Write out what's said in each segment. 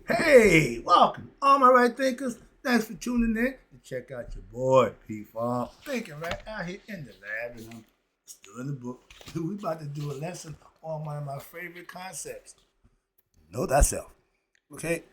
Hey, welcome, all my right thinkers. Thanks for tuning in to check out your boy P Farm. Thinking right out here in the lab, and I'm still in the book. We about to do a lesson on one of my favorite concepts. Know thyself. Okay.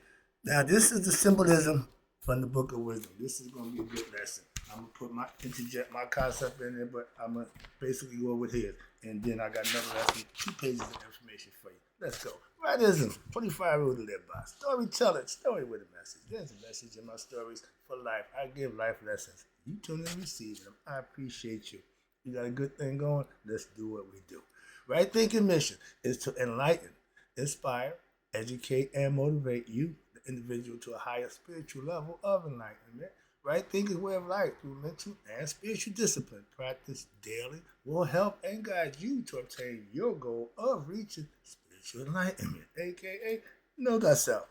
Now this is the symbolism from the Book of Wisdom. This is gonna be a good lesson. I'm gonna interject my concept in there, but I'm gonna basically go with his. And then I got another lesson, 2 pages of information for you. Let's go. Rightism, 25 rule to live by. Storyteller, story with a message. There's a message in my stories for life. I give life lessons. You tune in and receive them. I appreciate you. You got a good thing going? Let's do what we do. Right thinking mission is to enlighten, inspire, educate, and motivate you, the individual, to a higher spiritual level of enlightenment. Right thinking way of life through mental and spiritual discipline practice daily will help and guide you to obtain your goal of reaching spiritual enlightenment, aka know thyself.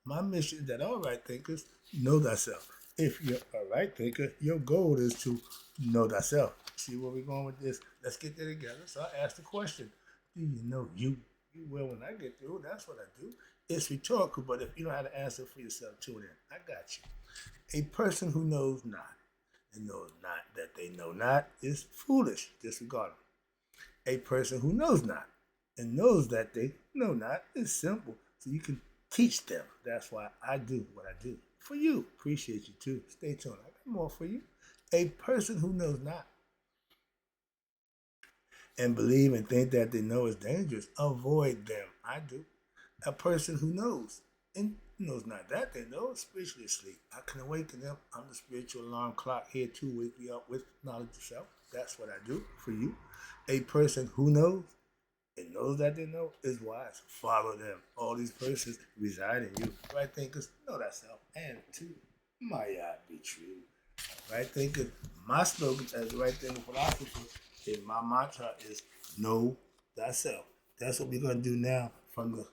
My mission is that all right thinkers know thyself. If you're a right thinker, your goal is to know thyself. See where we're going with this? Let's get there together. So I asked the question, do you know you? You will when I get through. That's what I do. It's rhetorical, but if you don't have to answer for yourself, tune in. I got you. A person who knows not and knows not that they know not is foolish. Disregard them. A person who knows not and knows that they know not is simple. So you can teach them. That's why I do what I do. For you. Appreciate you too. Stay tuned. I got more for you. A person who knows not and believe and think that they know is dangerous, avoid them. I do. A person who knows and knows not that they know is spiritually asleep. I can awaken them. I'm the spiritual alarm clock here to wake you up with knowledge of self. That's what I do for you. A person who knows and knows that they know is wise. Follow them. All these persons reside in you. Right thinkers know that self. And two, might be true. Right thinkers, my slogan as a right thinker philosopher is my mantra is know thyself. That's what we're going to do now from the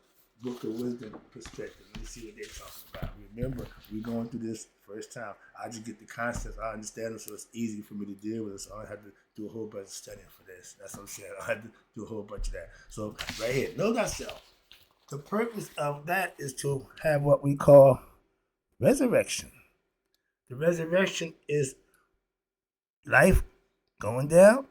Book of Wisdom perspective. Let me see what they're talking about. Remember, we're going through this first time. I just get the concepts, I understand them, so it's easy for me to deal with it. So I don't have to do a whole bunch of studying for this. That's what I'm saying. I have to do a whole bunch of that. So right here, know thyself. The purpose of that is to have what we call resurrection. The resurrection is life going down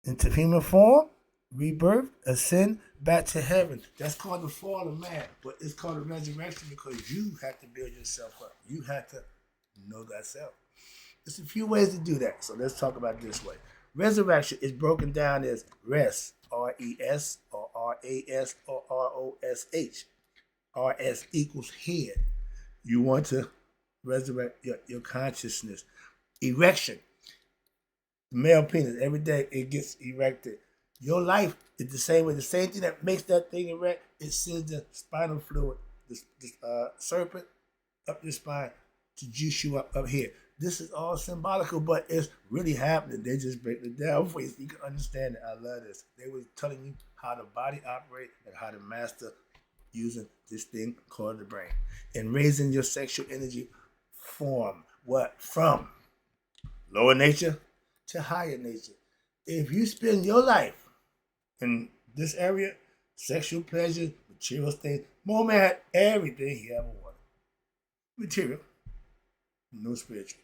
into human form, rebirth, ascend back to heaven. That's called the fall of man, but it's called a resurrection because you have to build yourself up. You have to know thyself. There's a few ways to do that, so let's talk about it this way. Resurrection is broken down as rest, R-E-S, or R-A-S, or R-O-S-H. R-S equals head. You want to resurrect your consciousness. Erection, the male penis, every day it gets erected. Your life is the same way. The same thing that makes that thing erect, it sends the spinal fluid, this serpent up your spine to juice you up here. This is all symbolical, but it's really happening. They just break it down for you so you can understand it. I love this. They were telling you how the body operates and how to master using this thing called the brain. And raising your sexual energy form what? From lower nature to higher nature. If you spend your life in this area, sexual pleasure, material state, more man had everything he ever wanted. Material, no spiritual,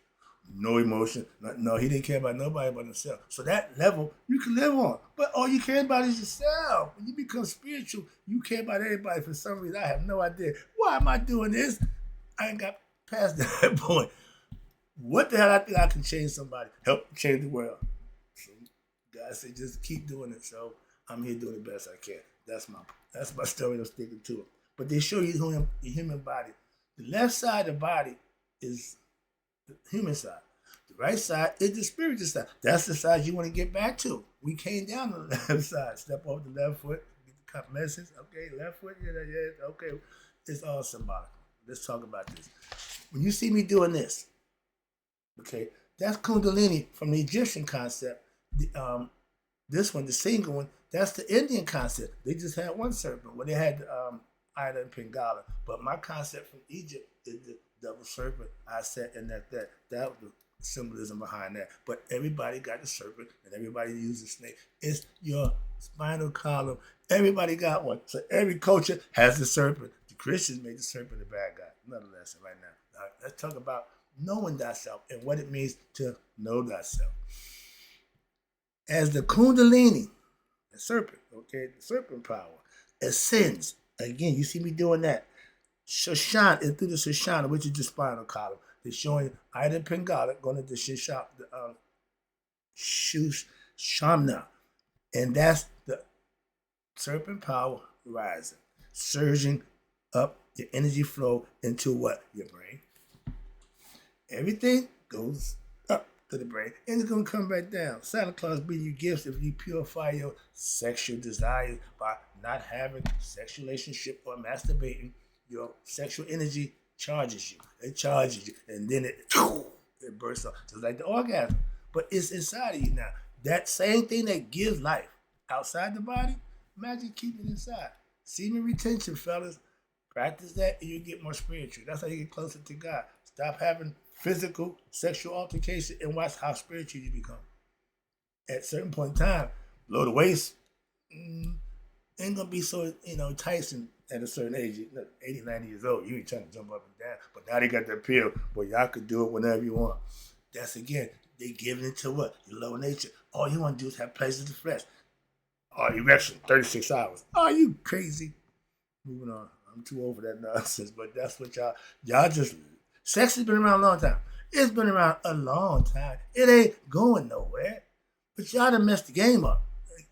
no emotion. No, he didn't care about nobody but himself. So that level you can live on. But all you care about is yourself. When you become spiritual, you care about everybody for some reason. I have no idea. Why am I doing this? I ain't got past that point. What the hell I think I can change somebody, help change the world. So God said just keep doing it. So I'm here doing the best I can. That's my story. I'm sticking to it. But they show you the human body. The left side of the body is the human side. The right side is the spiritual side. That's the side you want to get back to. We came down on the left side. Step off the left foot, get the cup message. Okay, left foot, yeah. Okay, it's all symbolic. Let's talk about this. When you see me doing this, okay, that's Kundalini from the Egyptian concept. This one, the single one, that's the Indian concept. They just had one serpent. Well, they had Ida and Pingala. But my concept from Egypt is the double serpent. I said, and that was the symbolism behind that. But everybody got the serpent, and everybody uses snake. It's your spinal column. Everybody got one. So every culture has the serpent. The Christians made the serpent a bad guy. Another lesson right now. All right, let's talk about knowing thyself and what it means to know thyself. As the Kundalini, the serpent, okay, the serpent power ascends. Again, you see me doing that. Shoshana is through the Shoshana, which is the spinal column. They're showing Ida Pingala going to the Shoshana. And that's the serpent power rising, surging up the energy flow into what? Your brain. Everything goes up to the brain and it's going to come back down. Santa Claus brings you gifts if you purify your sexual desires by not having sexual relationship or masturbating. Your sexual energy charges you. It charges you and then it bursts off. Just like the orgasm. But it's inside of you now. That same thing that gives life outside the body, imagine keeping it inside. Semen retention, fellas. Practice that and you get more spiritual. That's how you get closer to God. Stop having physical, sexual altercation and watch how spiritual you become. At a certain point in time, below the waist, ain't gonna be so, enticing at a certain age. 80, 90 years old, you ain't trying to jump up and down. But now they got that pill where y'all could do it whenever you want. That's again, they giving it to what? Your lower nature. All you want to do is have pleasure of the flesh. Oh, erection, 36 hours. Oh, you crazy. Moving on. I'm too old for that nonsense, but that's what y'all just, sex has been around a long time. It's been around a long time. It ain't going nowhere. But y'all done messed the game up.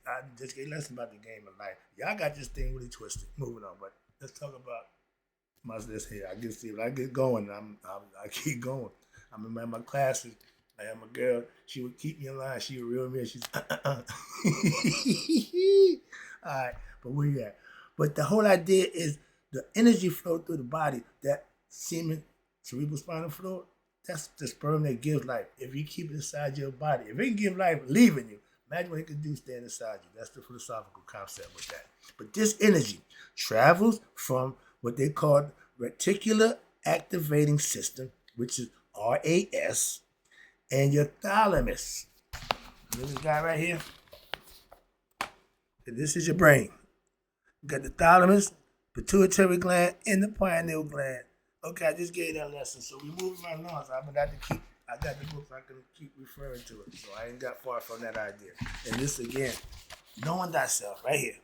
I just get less about the game of life. Y'all got this thing really twisted. Moving on, but let's talk about this here. I get see when I get going, I keep going. I'm in my classes. I have my girl. She would keep me in line. She would reel me. She's all right, but where you at? But the whole idea is the energy flow through the body. That semen, cerebral spinal fluid. That's the sperm that gives life. If you keep it inside your body, if it can give life, leaving you. Imagine what it can do staying inside you. That's the philosophical concept with that. But this energy travels from what they call reticular activating system, which is RAS, and your thalamus. This guy right here. And this is your brain. You got the thalamus, pituitary gland, and the pineal gland. Okay, I just gave that lesson. So we moving right along. So I got the books I can keep referring to it. So I ain't got far from that idea. And this again, knowing thyself right here.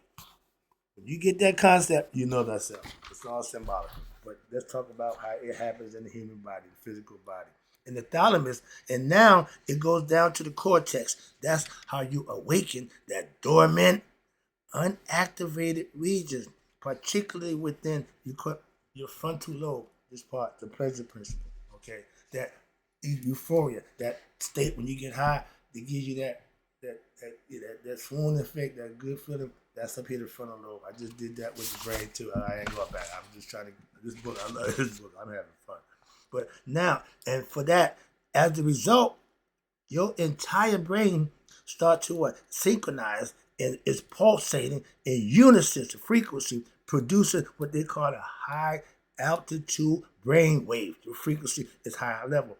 When you get that concept, you know thyself. It's all symbolic. But let's talk about how it happens in the human body, the physical body. In the thalamus, and now it goes down to the cortex. That's how you awaken that dormant, unactivated regions, particularly within your frontal lobe, this part, the pleasure principle, okay? That euphoria, that state when you get high, it gives you that swoon effect, that good feeling. That's up here the frontal lobe. I just did that with the brain too. I ain't going back. I'm just trying to, this book, I love this book. I'm having fun. But now, and for that, as a result, your entire brain starts to what? Synchronize and is pulsating in unison frequency, producing what they call a high altitude brain wave. The frequency is high level.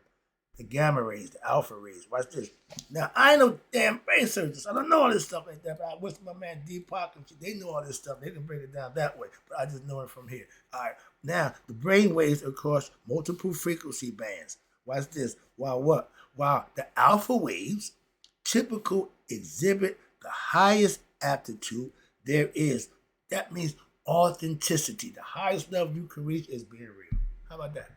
The gamma rays, the alpha rays. Watch this. Now, I ain't no damn brain surgeon. I don't know all this stuff like that, but I wish my man Deepak and they know all this stuff. They can break it down that way, but I just know it from here. All right. Now, the brain waves across multiple frequency bands. Watch this. While what? While the alpha waves typical exhibit the highest aptitude there is. That means authenticity. The highest level you can reach is being real. How about that?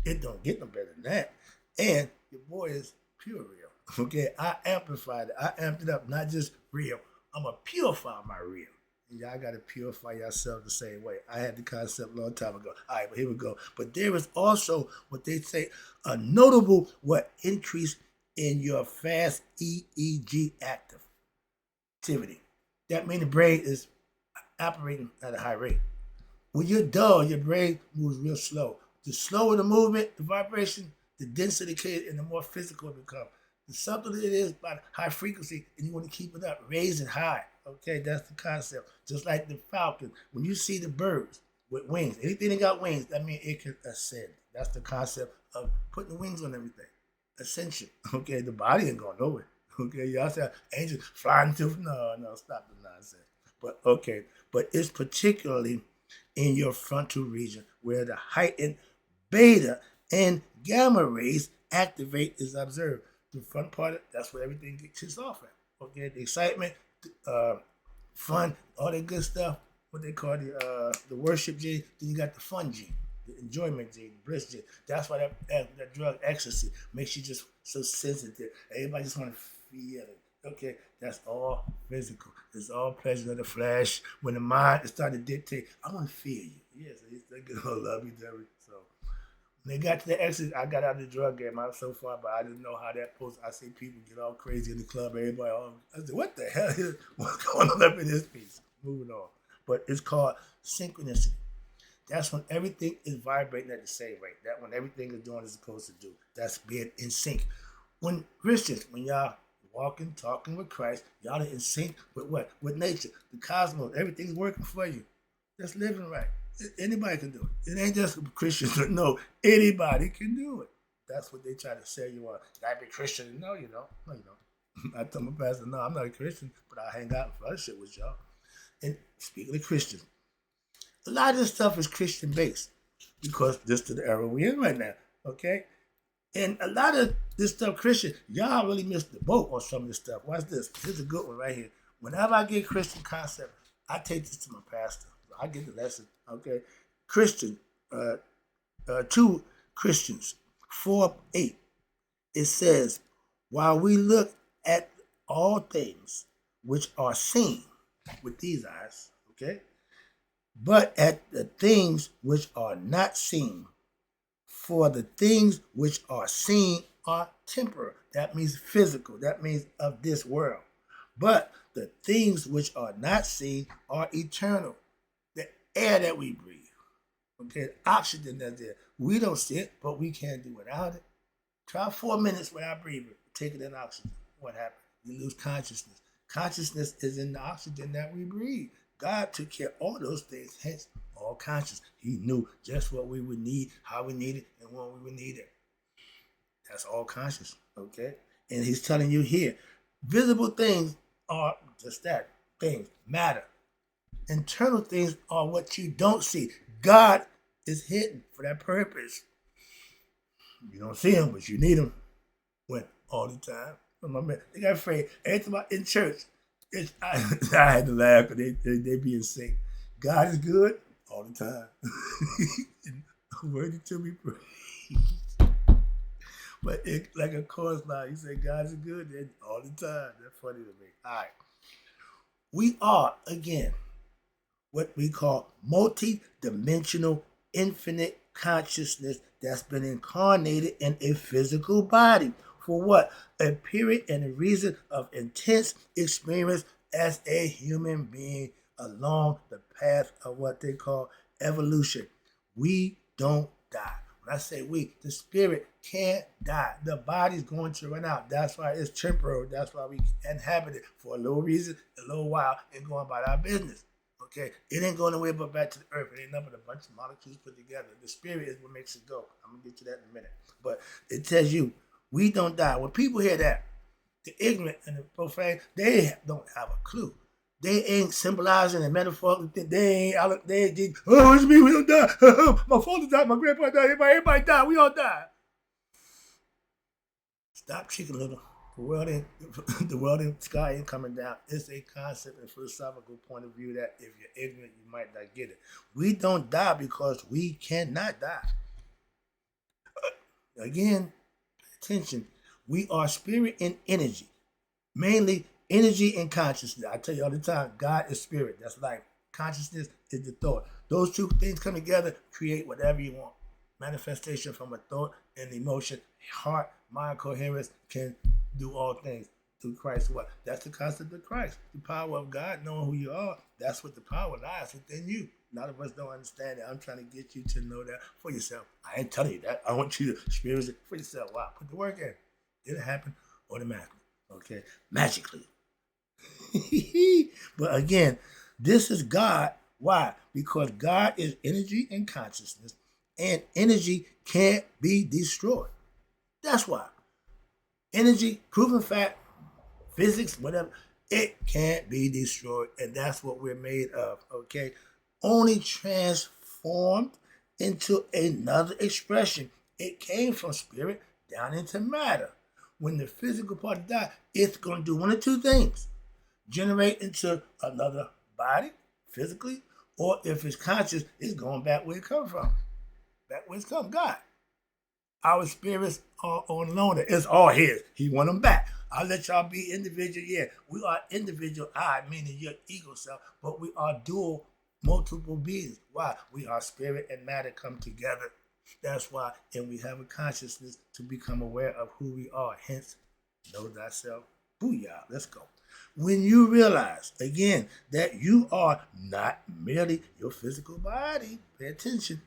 It don't get no better than that. And your boy is pure real. Okay, I amplified it. I amped it up, not just real. I'm going to purify my real. And y'all got to purify yourself the same way. I had the concept a long time ago. All right, but here we go. But there is also what they say, a notable increase in your fast EEG activity. That means the brain is operating at a high rate. When you're dull, your brain moves real slow. The slower the movement, the vibration, the denser the kid and the more physical it becomes. The subtler it is by the high frequency, and you want to keep it up, raise it high. Okay, that's the concept. Just like the falcon, when you see the birds with wings, anything that got wings, that means it can ascend. That's the concept of putting wings on everything. Ascension. Okay, the body ain't going nowhere. Okay, y'all say angels flying to, no, stop the nonsense. But okay, but it's particularly in your frontal region, where the heightened beta and gamma rays activate is observed. The front part, that's where everything kicks off at. Okay, the excitement, uh, fun, all that good stuff. What they call the worship gene. Then you got the fun gene, the enjoyment gene, the bliss gene. That's why that drug ecstasy makes you just so sensitive. Everybody just want to feel it. Okay, that's all physical. It's all pleasure of the flesh. When the mind is starting to dictate, I want to feel you. Yes, they gonna love you, Derek. So when they got to the exit, I got out of the drug game. I was so far, but I didn't know how that post. I see people get all crazy in the club. Everybody, I said, "What the hell is what's going on up in this piece?" Moving on, but it's called synchronicity. That's when everything is vibrating at the same rate. That when everything is doing what it's supposed to do. That's being in sync. When Christians, when y'all walking, talking with Christ, y'all are in sync with what? With nature, the cosmos. Everything's working for you. That's living right. Anybody can do it. It ain't just Christians. No, anybody can do it. That's what they try to say you are. You gotta be Christian. No, you don't. No, you don't. I told my pastor, no, I'm not a Christian, but I hang out and fellowship with y'all. And speaking of Christians, a lot of this stuff is Christian based because this is the era we're in right now. Okay? And a lot of this stuff, Christian, y'all really missed the boat on some of this stuff. Watch this. Here's a good one right here. Whenever I get Christian concept, I take this to my pastor. I get the lesson. Okay? Christian, 2 Christians, 4:8. It says, while we look at all things which are seen with these eyes, okay? But at the things which are not seen. For the things which are seen are temporal. That means physical. That means of this world. But the things which are not seen are eternal. The air that we breathe. Okay, oxygen that's there. We don't see it, but we can't do without it. Try 4 minutes without breathing. Take it in oxygen. What happens? You lose consciousness. Consciousness is in the oxygen that we breathe. God took care of all those things, hence all conscious. He knew just what we would need, how we need it, and when we would need it. That's all conscious, okay? And he's telling you here, visible things are just that, things, matter. Internal things are what you don't see. God is hidden for that purpose. You don't see him, but you need him. When? All the time. My man, they got afraid. Every time in church, I had to laugh because they be in sync. God is good all the time. Worthy to be praised. But like a chorus line, you say God is good all the time. That's funny to me. All right. We are, again, what we call multi-dimensional infinite consciousness that's been incarnated in a physical body. For what? A period and a reason of intense experience as a human being along the path of what they call evolution. We don't die. When I say we, the spirit can't die. The body's going to run out. That's why it's temporal. That's why we inhabit it for a little reason, a little while, and go about our business. Okay, it ain't going nowhere but back to the earth. It ain't nothing but a bunch of molecules put together. The spirit is what makes it go. I'm gonna get to that in a minute. But it tells you we don't die. When people hear that, the ignorant and the profane, they don't have a clue. They ain't symbolizing and metaphorically. They ain't. It's me. We don't die. My father died. My grandpa died. Everybody died. We all died. Stop chicken little. The world and sky ain't coming down. It's a concept and philosophical point of view that if you're ignorant, you might not get it. We don't die because we cannot die. Again, pay attention. We are spirit and energy. Mainly energy and consciousness. I tell you all the time, God is spirit. That's life. Consciousness is the thought. Those two things come together, create whatever you want. Manifestation from a thought and emotion. Heart, mind coherence can do all things through Christ. What? That's the concept of Christ. The power of God, knowing who you are. That's what the power lies within you. A lot of us don't understand it. I'm trying to get you to know that for yourself. I ain't telling you that. I want you to experience it for yourself. Wow. Put the work in. It'll happen automatically. Okay? Magically. But again, this is God. Why? Because God is energy and consciousness, and energy can't be destroyed. That's why. Energy, proven fact, physics, whatever, it can't be destroyed, and that's what we're made of, okay? only transformed into another expression. It came from spirit down into matter. When the physical part dies, it's going to do one of two things: generate into another body physically, or if it's conscious, it's going back where it come from. Back where it's come, God. Our spirits are on loan. It's all his. He want them back. I'll let y'all be individual. Yeah, we are individual I, meaning your ego self, but we are dual, multiple beings. Why? We are spirit and matter come together. That's why, and we have a consciousness to become aware of who we are. Hence, know thyself. Booyah. Let's go. When you realize, again, that you are not merely your physical body, pay attention,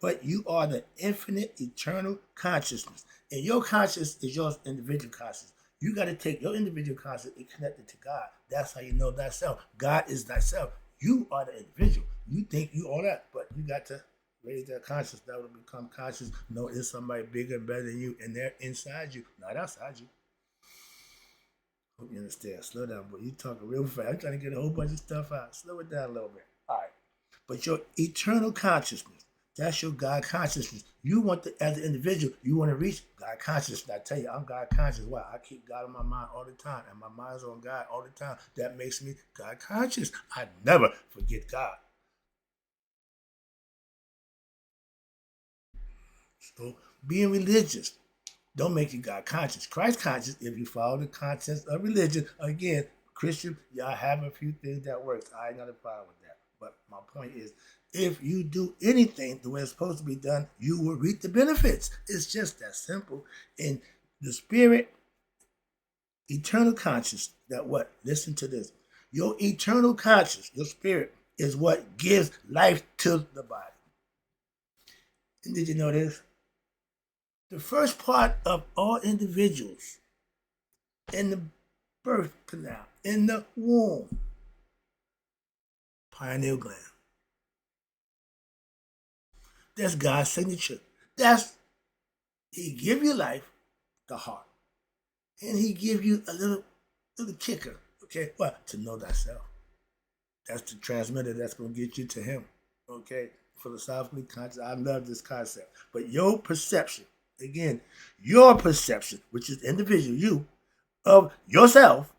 but you are the infinite, eternal consciousness. And your consciousness is your individual consciousness. You got to take your individual consciousness and connect it to God. That's how you know thyself. God is thyself. You are the individual. You think you all that, but you got to raise that consciousness. That will become conscious. Know it's somebody bigger and better than you, and they're inside you, not outside you. Hope you understand. Slow down, boy. You talking real fast. I'm trying to get a whole bunch of stuff out. Slow it down a little bit. All right. But your eternal consciousness, that's your God consciousness. You want to, as an individual, you want to reach God consciousness. I tell you, I'm God conscious. Why? I keep God on my mind all the time, and my mind's on God all the time. That makes me God conscious. I never forget God. So being religious don't make you God conscious. Christ conscious, if you follow the contents of religion, again, Christian, y'all have a few things that works. I ain't got a problem with that. But my point is, if you do anything the way it's supposed to be done, you will reap the benefits. It's just that simple. And the spirit, eternal conscious, that what? Listen to this. Your eternal conscious, your spirit, is what gives life to the body. And did you know this? The first part of all individuals in the birth canal, in the womb, pineal gland. That's God's signature. That's, he give you life, the heart. And he give you a little kicker, okay? What? To know thyself. That's the transmitter that's going to get you to him, okay? Philosophically, conscious, I love this concept. But your perception, again, your perception, which is individual, you, of yourself,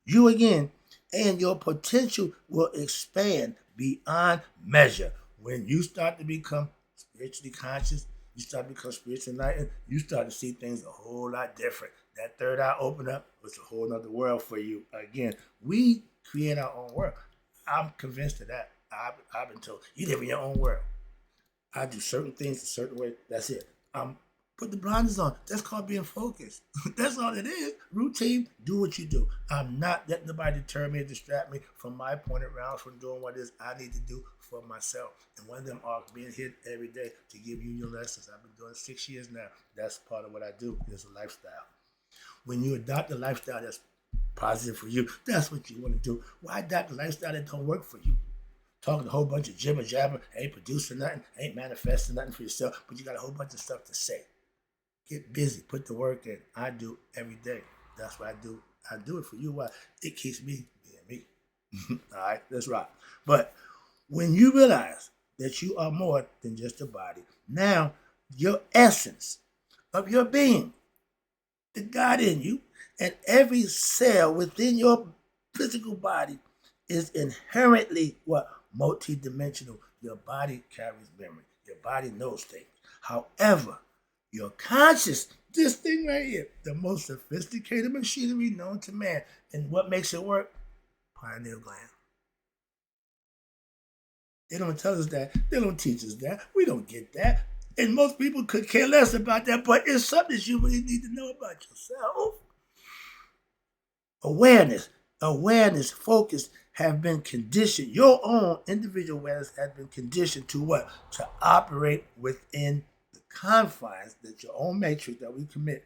you again, and your potential will expand beyond measure. When you start to become spiritually conscious, you start to become spiritually enlightened, you start to see things a whole lot different. That third eye open up, it's a whole other world for you. Again, we create our own world. I'm convinced of that. I've been told, you live in your own world. I do certain things a certain way. That's it. Put the blinders on. That's called being focused. That's all it is. Routine, do what you do. I'm not letting nobody deter me or distract me from my point around from doing what it is I need to do for myself. And one of them are being here every day to give you your lessons. I've been doing 6 years now. That's part of what I do. It's a lifestyle. When you adopt a lifestyle that's positive for you, that's what you want to do. Why adopt a lifestyle that don't work for you? Talking a whole bunch of jibber jabber, ain't producing nothing, ain't manifesting nothing for yourself, but you got a whole bunch of stuff to say. Get busy, put the work in. I do every day. That's what I do. I do it for you. Why? It keeps me being me. All right, that's right. But when you realize that you are more than just a body, now your essence of your being, the God in you, and every cell within your physical body is inherently what? Multidimensional. Your body carries memory. Your body knows things. However, your conscious, this thing right here, the most sophisticated machinery known to man, and what makes it work? Pineal gland. They don't tell us that. They don't teach us that. We don't get that. And most people could care less about that, but it's something that you really need to know about yourself. Awareness, focus have been conditioned. Your own individual awareness has been conditioned to what? To operate within the confines that your own matrix that we commit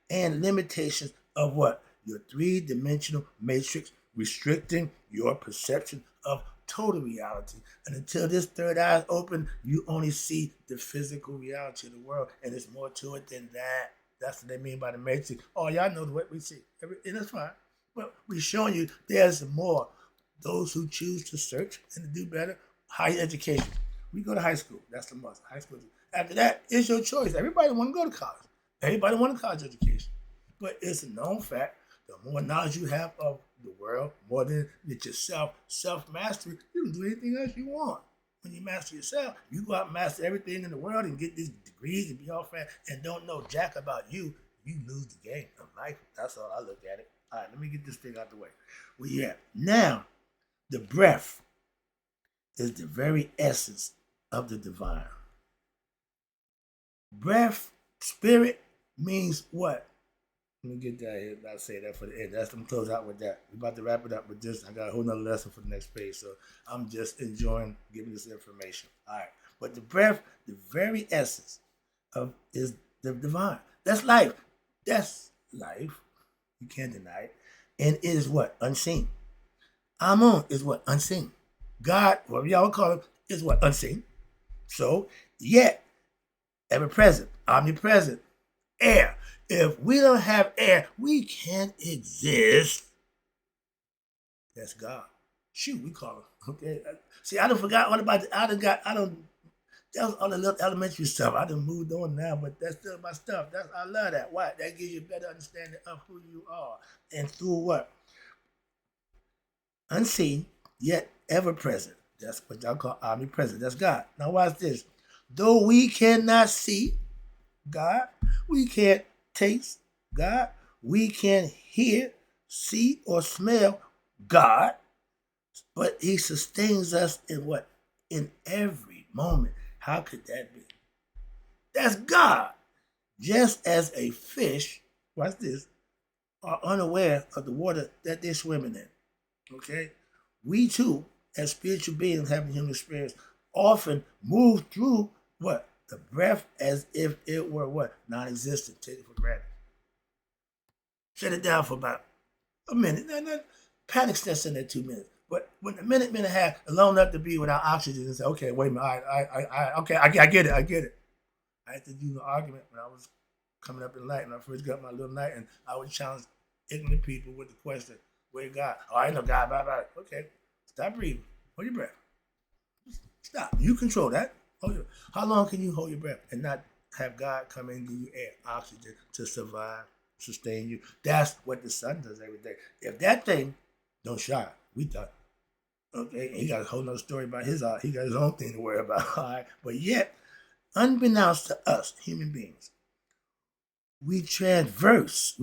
and limitations of what? Your three-dimensional matrix restricting your perception of total reality. And until this third eye is open, you only see the physical reality of the world, and there's more to it than that. That's what they mean by the matrix. Oh, y'all know what we see, and that's fine. But we're showing you there's more. Those who choose to search and to do better higher education. We go to high school. That's the must. High school. After that, it's your choice. Everybody want to go to college. Everybody want a college education. But it's a known fact, the more knowledge you have of the world, more than with yourself, self-mastery, you can do anything else you want. When you master yourself, you go out and master everything in the world and get these degrees and be all fat and don't know jack about you, you lose the game of life. That's all I look at it. All right, let me get this thing out the way. Well, yeah. Now, the breath is the very essence of the divine. Breath, spirit means what? Let me get that here. I'll say that for the end. That's them close out with that. We're about to wrap it up with this. I got a whole nother lesson for the next page. So I'm just enjoying giving this information. All right. But the breath, the very essence of is the divine. That's life. That's life. You can't deny it. And it is what? Unseen. Amun is what? Unseen. God, whatever y'all call him, is what? Unseen. So, yet, ever present, omnipresent, air. If we don't have air, we can't exist. That's God. Shoot, we call him. Okay. See, I done forgot all about it. That was all the little elementary stuff. I done moved on now, but that's still my stuff. I love that. Why? That gives you a better understanding of who you are. And through what? Unseen, yet ever present. That's what y'all call omnipresent. That's God. Now watch this. Though we cannot see God, we can't taste God, we can't hear, see, or smell God, but he sustains us in what? In every moment. How could that be? That's God. Just as a fish, watch this, are unaware of the water that they're swimming in. Okay? We too, as spiritual beings having human experience, often move through what? The breath as if it were what? Non-existent. Take it for granted. Shut it down for about a minute. Not panic steps in there 2 minutes. But when a minute and a half, long enough to be without oxygen, and say, okay, wait a minute, I get it. I had to do an argument when I was coming up in light, when I first got my little night, and I would challenge ignorant people with the question, where God? Oh, I ain't no God, bye. Okay, stop breathing. Hold your breath. Stop. You control that. How long can you hold your breath and not have God come in and give you air, oxygen to survive, sustain you? That's what the sun does every day. If that thing don't shine, we done. Okay, he got a whole nother story about his art. He got his own thing to worry about. All right, but yet, unbeknownst to us, human beings, we traverse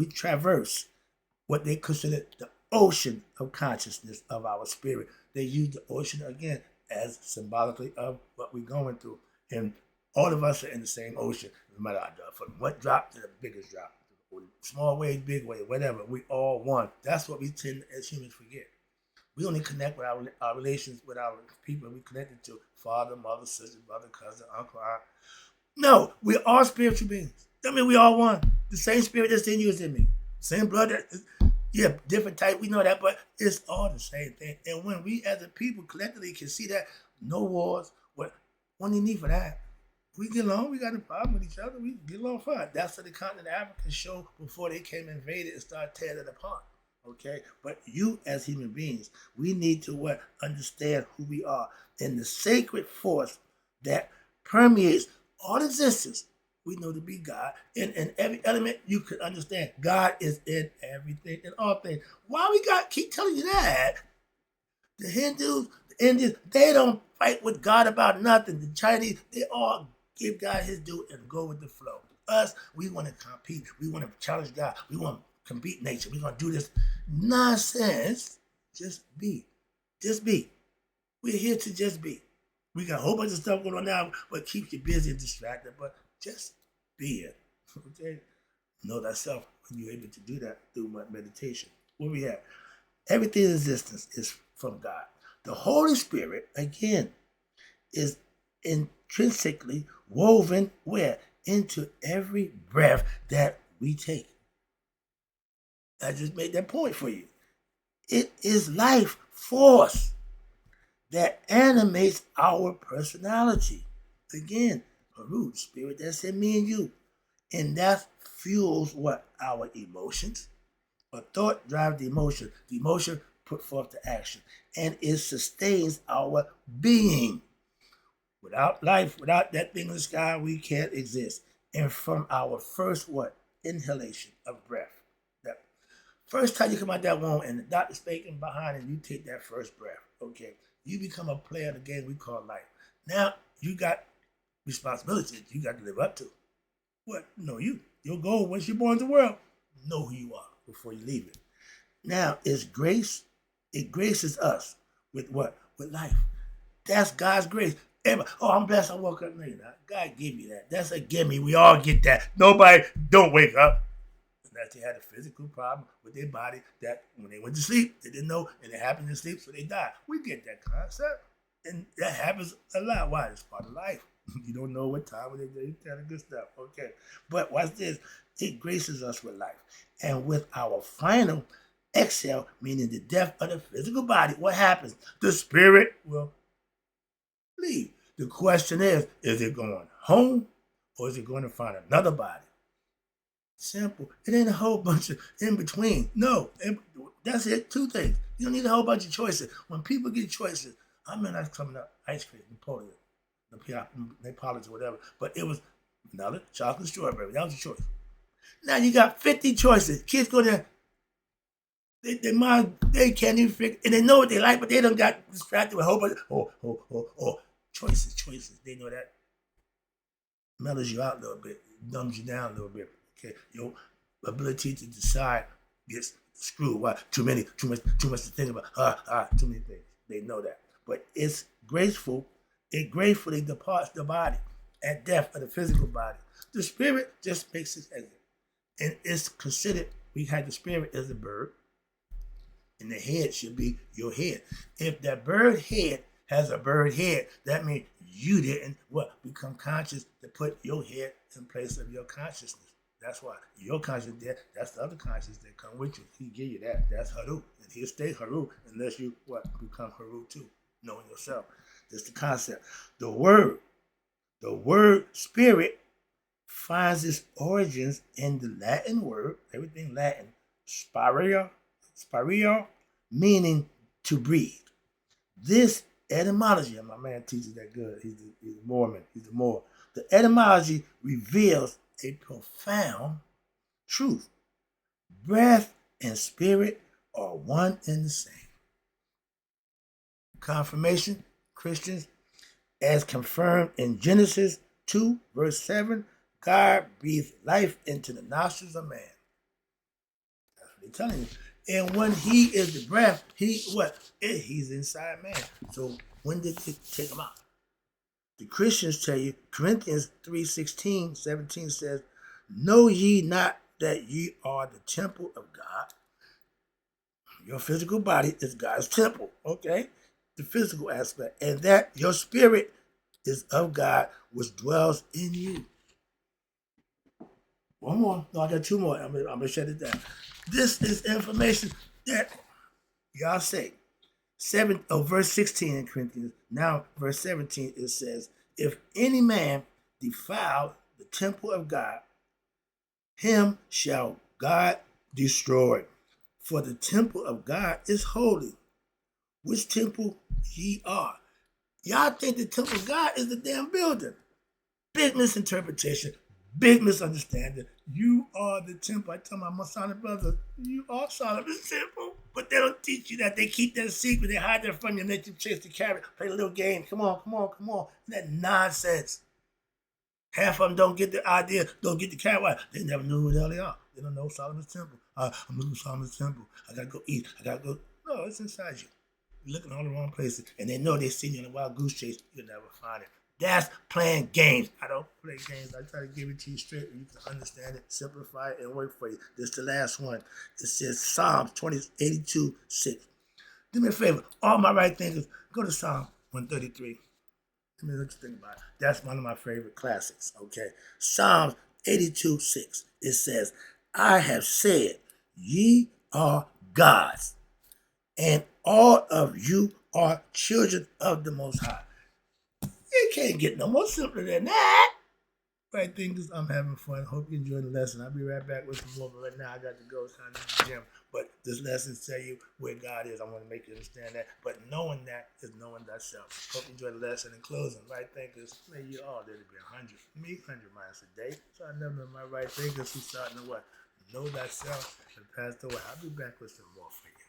what they consider the ocean of consciousness of our spirit. They use the ocean again as symbolically of what we're going through. And all of us are in the same ocean, no matter from what drop to the biggest drop. Small wave, big wave, whatever. We all one. That's what we tend as humans forget. We only connect with our relations with our people we connected to. Father, mother, sister, brother, cousin, uncle, aunt. No, we're all spiritual beings. I mean, we all one. The same spirit that's in you is in me. Same blood. Yeah, different type. We know that, but it's all the same thing. And when we as a people collectively can see that, no wars, what do you need for that? We get along. We got a problem with each other. We get along fine. That's what the continent of Africa showed before they came and invaded and started tearing it apart. Okay, but you as human beings, we need to understand who we are and the sacred force that permeates all existence. We know to be God. In every element you could understand, God is in everything, in all things. Why we got keep telling you that? The Hindus, the Indians, they don't fight with God about nothing. The Chinese, they all give God his due and go with the flow. Us, we want to compete. We want to challenge God. We want to compete nature. We're going to do this nonsense. Just be. Just be. We're here to just be. We got a whole bunch of stuff going on now, but keeps you busy and distracted. But just be it. Okay? Know thyself when you're able to do that through meditation. Where we at? Everything in existence is from God. The Holy Spirit, again, is intrinsically woven where? Into every breath that we take. I just made that point for you. It is life force that animates our personality. Again, Haru, spirit that's in me and you. And that fuels what? Our emotions. A thought drives the emotion. The emotion put forth to action, and it sustains our being. Without life, without that thing in the sky, we can't exist. And from our first what? Inhalation of breath. That first time you come out that womb and the doctor's speaking behind and you take that first breath, okay, you become a player of the game we call life. Now you got responsibilities you got to live up to. What? No, your goal once you're born into the world, know who you are before you leave it. Now it's grace. It graces us with what? With life. That's God's grace. Everybody, oh, I'm blessed. I woke up late. God gave you that. That's a gimme. We all get that. Nobody don't wake up unless they had a physical problem with their body that when they went to sleep, they didn't know, and it happened in sleep, so they died. We get that concept, and that happens a lot. Why? It's part of life. You don't know what time of the day, kind of good stuff. Okay, but watch this. It graces us with life, and with our final exhale, meaning the death of the physical body, what happens? The spirit will leave. The question is it going home or is it going to find another body? Simple. It ain't a whole bunch of in between. No, that's it. Two things. You don't need a whole bunch of choices. When people get choices, I mean, that's coming up ice cream, Napoleon, or whatever, but it was vanilla, chocolate, strawberry. That was a choice. Now you got 50 choices. Kids go there. Their mind, they can't even figure, and they know what they like, but they don't got distracted with a whole bunch of, choices. They know that mellows you out a little bit, dumbs you down a little bit. Okay, your ability to decide gets screwed. Why? Too much to think about. Too many things. They know that, but it's graceful. It gracefully departs the body at death of the physical body. The spirit just makes its exit, and it's considered. We had the spirit as a bird, and the head should be your head. If that bird head has a bird head, that means you didn't become conscious to put your head in place of your consciousness. That's why your consciousness there, that's the other consciousness that come with you. He give you that. That's Haru. And he'll stay Haru unless you become Haru too, knowing yourself. That's the concept. The word spirit finds its origins in the Latin word, everything Latin, spiria, meaning to breathe. This etymology, and my man teaches that good. He's a Mormon. He's a Moor. The etymology reveals a profound truth. Breath and spirit are one and the same. Confirmation, Christians, as confirmed in Genesis 2, verse 7, God breathed life into the nostrils of man. That's what they're telling you. And when he is the breath, he's inside man. So when did it take him out? The Christians tell you, Corinthians 3:16, 17 says, know ye not that ye are the temple of God? Your physical body is God's temple, okay? The physical aspect. And that your spirit is of God, which dwells in you. One more. No, I got two more. I'm going to shut it down. This is information that y'all say. Verse 16 in Corinthians. Now, verse 17, it says, if any man defile the temple of God, him shall God destroy. For the temple of God is holy, which temple ye are. Y'all think the temple of God is the damn building. Big misinterpretation. Big misunderstanding. You are the temple. I tell my Masonic brothers, you are Solomon's temple. But they don't teach you that. They keep that secret. They hide that from you and let you chase the carrot. Play a little game. Come on. That nonsense. Half of them don't get the idea, don't get the carrot. Why? They never knew who the hell they are. They don't know Solomon's temple. I'm looking for Solomon's temple. I got to go eat. I got to go. No, it's inside you. You're looking all the wrong places. And they know they're seeing you in a wild goose chase. You'll never find it. That's playing games. I don't play games. I try to give it to you straight. You can understand it, simplify it, and work for you. This is the last one. It says Psalms 82:6. Do me a favor. All my right thinkers, go to Psalm 133. Let me what you think about it. That's one of my favorite classics. Okay. Psalms 82:6. It says, I have said, ye are gods, and all of you are children of the Most High. It can't get no more simpler than that. Right, thinkers, I'm having fun. Hope you enjoyed the lesson. I'll be right back with some more, but right now I got to go. It's time to the gym. But this lesson tell you where God is. I want to make you understand that. But knowing that is knowing thyself. Hope you enjoyed the lesson. In closing, right thinkers, may you all dare to be 100. Me, 100 miles a day. So I never know my right thinkers who starting to what? Know thyself and passed away. I'll be back with some more for you.